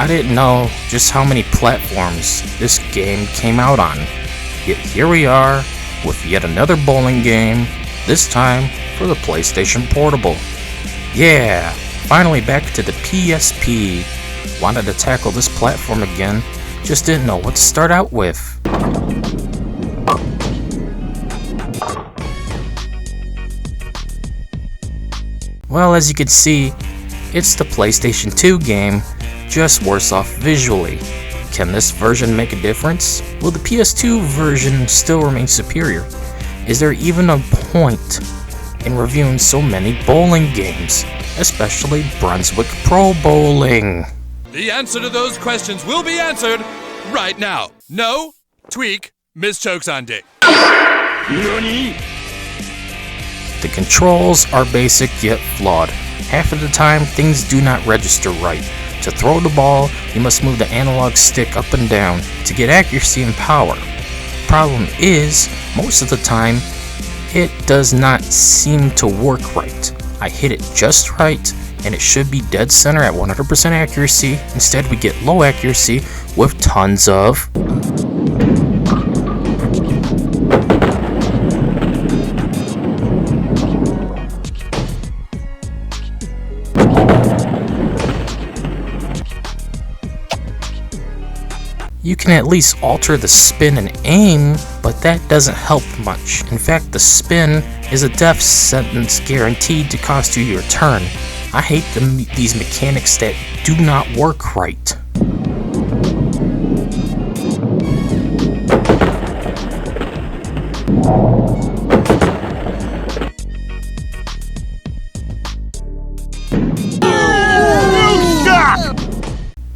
didn't know just how many platforms this game came out on. Yet here we are with yet another bowling game, this time for the PlayStation Portable. Yeah, finally back to the PSP. Wanted to tackle this platform again, just didn't know what to start out with. Well, as you can see, it's the PlayStation 2 game, just worse off visually. Can this version make a difference? Will the PS2 version still remain superior? Is there even a point in reviewing so many bowling games, especially Brunswick Pro Bowling? The answer to those questions will be answered right now. No, tweak, Miss Chokes on Dick. The controls are basic yet flawed. Half of the time, things do not register right. To throw the ball, you must move the analog stick up and down to get accuracy and power. Problem is, most of the time, it does not seem to work right. I hit it just right, and it should be dead center at 100% accuracy. Instead, we get low accuracy with tons of You can at least alter the spin and aim, but that doesn't help much. In fact, the spin is a death sentence guaranteed to cost you your turn. I hate these mechanics that do not work right.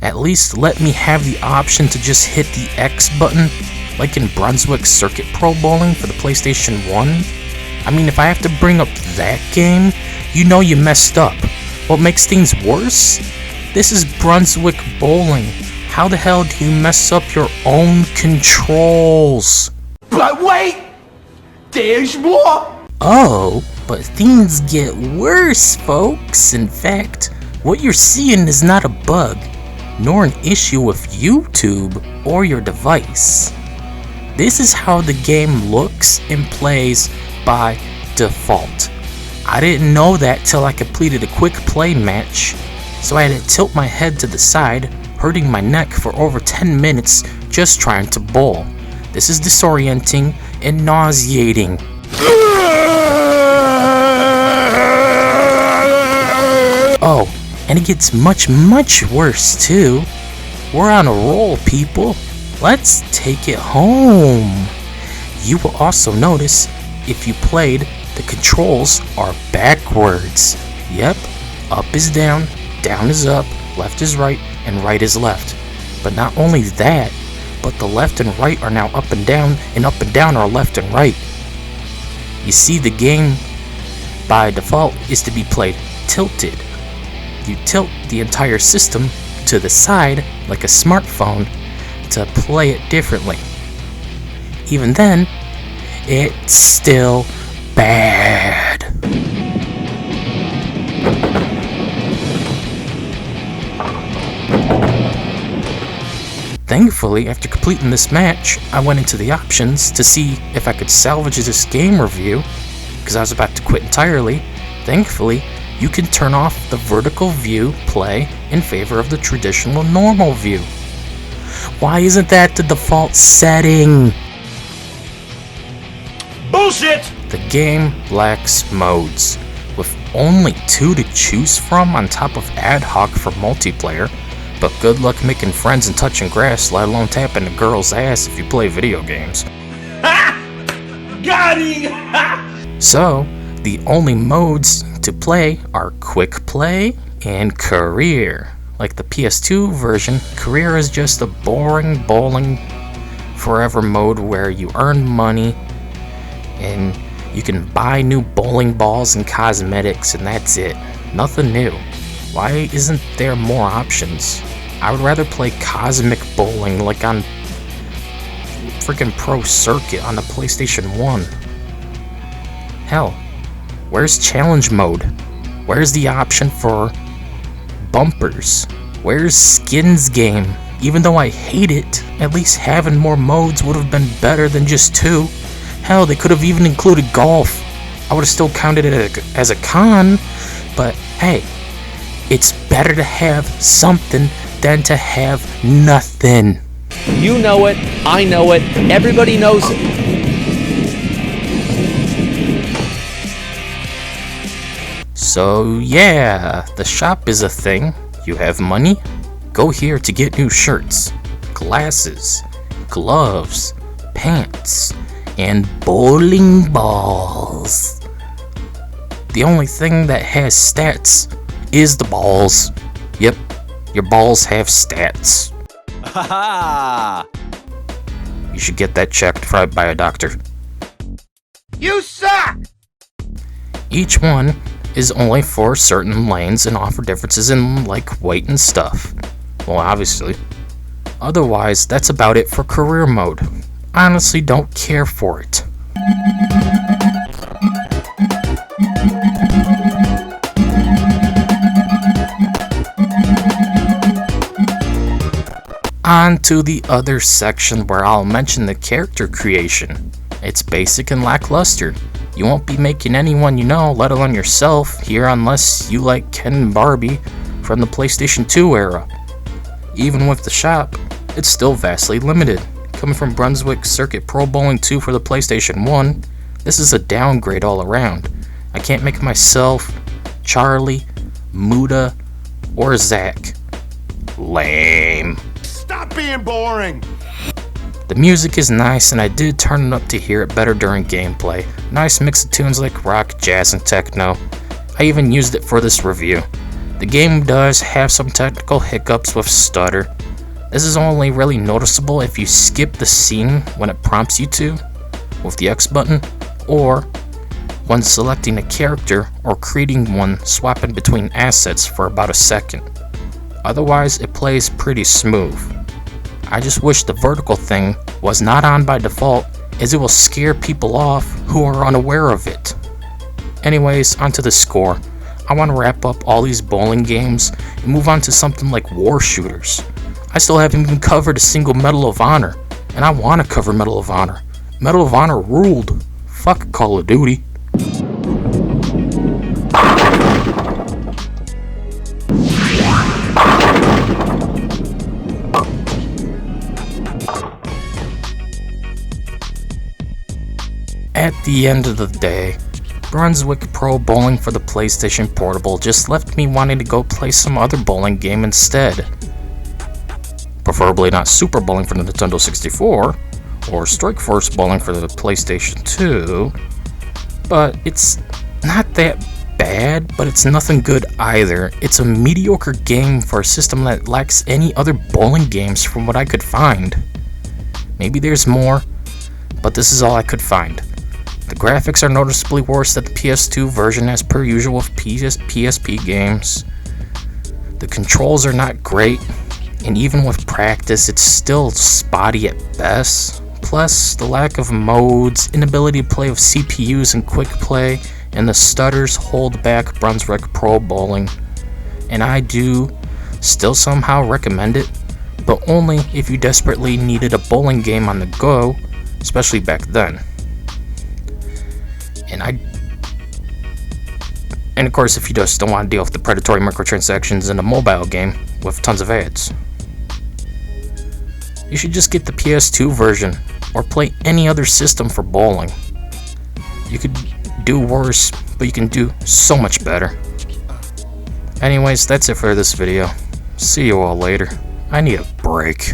At least let me have the option to just hit the X button, like in Brunswick Circuit Pro Bowling for the PlayStation 1. I mean, if I have to bring up that game, you know you messed up. What makes things worse? This is Brunswick Bowling. How the hell do you mess up your own controls? But wait! There's more! Oh, but things get worse, folks. In fact, what you're seeing is not a bug, nor an issue with YouTube or your device. This is how the game looks and plays by default. I didn't know that till I completed a quick play match, so I had to tilt my head to the side, hurting my neck for over 10 minutes just trying to bowl. This is disorienting and nauseating. Oh, and it gets much worse too. We're on a roll, people. Let's take it home. You will also notice, if you played, the controls are backwards. Yep, up is down is up, left is right, and right is left. But not only that, but the left and right are now up and down are left and right. You see, the game by default is to be played tilted. You tilt the entire system to the side like a smartphone to play it differently. Even then, it's still bad. Thankfully, after completing this match, I went into the options to see if I could salvage this game review, because I was about to quit entirely. Thankfully, you can turn off the vertical view play in favor of the traditional normal view. Why isn't that the default setting? Bullshit! The game lacks modes, with only 2 to choose from on top of ad hoc for multiplayer, but good luck making friends and touching grass, let alone tapping a girl's ass if you play video games. Ha! Got him! So, the only modes to play are Quick Play and Career. Like the PS2 version, Career is just a boring bowling forever mode where you earn money and you can buy new bowling balls and cosmetics, and that's it. Nothing new. Why isn't there more options? I would rather play Cosmic Bowling like on freaking Pro Circuit on the PlayStation 1. Hell, where's challenge mode? Where's the option for bumpers? Where's Skins game? Even though I hate it, at least having more modes would have been better than just 2. Hell, they could have even included golf. I would have still counted it as a con, but hey, it's better to have something than to have nothing. You know it, I know it, everybody knows it. So yeah, the shop is a thing. You have money? Go here to get new shirts, glasses, gloves, pants, and bowling balls. The only thing that has stats is the balls. Yep, your balls have stats. Ha You should get that checked by a doctor. You suck! Each one is only for certain lanes and offer differences in like weight and stuff. Well, obviously. Otherwise, that's about it for career mode. Honestly, don't care for it. On to the other section where I'll mention the character creation. It's basic and lackluster. You won't be making anyone you know, let alone yourself, here unless you like Ken and Barbie from the PlayStation 2 era. Even with the shop, it's still vastly limited. Coming from Brunswick Pro Bowling 2 for the PlayStation 1, this is a downgrade all around. I can't make myself, Charlie, Muda, or Zach. Lame. Stop being boring! The music is nice and I did turn it up to hear it better during gameplay. Nice mix of tunes like rock, jazz, and techno. I even used it for this review. The game does have some technical hiccups with stutter. This is only really noticeable if you skip the scene when it prompts you to, with the X button, or when selecting a character or creating one, swapping between assets for about a second. Otherwise, it plays pretty smooth. I just wish the vertical thing was not on by default, as it will scare people off who are unaware of it. Anyways, onto the score. I want to wrap up all these bowling games and move on to something like war shooters. I still haven't even covered a single Medal of Honor, and I want to cover Medal of Honor. Medal of Honor ruled. Fuck Call of Duty. At the end of the day, Brunswick Pro Bowling for the PlayStation Portable just left me wanting to go play some other bowling game instead. Preferably not Super Bowling for the Nintendo 64, or Strike Force Bowling for the PlayStation 2, but it's not that bad, but it's nothing good either. It's a mediocre game for a system that lacks any other bowling games from what I could find. Maybe there's more, but this is all I could find. The graphics are noticeably worse than the PS2 version as per usual with PSP games. The controls are not great, and even with practice it's still spotty at best. Plus, the lack of modes, inability to play with CPUs and quick play, and the stutters hold back Brunswick Pro Bowling. And I do still somehow recommend it, but only if you desperately needed a bowling game on the go, especially back then. And of course, if you just don't want to deal with the predatory microtransactions in a mobile game with tons of ads. You should just get the PS2 version, or play any other system for bowling. You could do worse, but you can do so much better. Anyways, that's it for this video. See you all later. I need a break.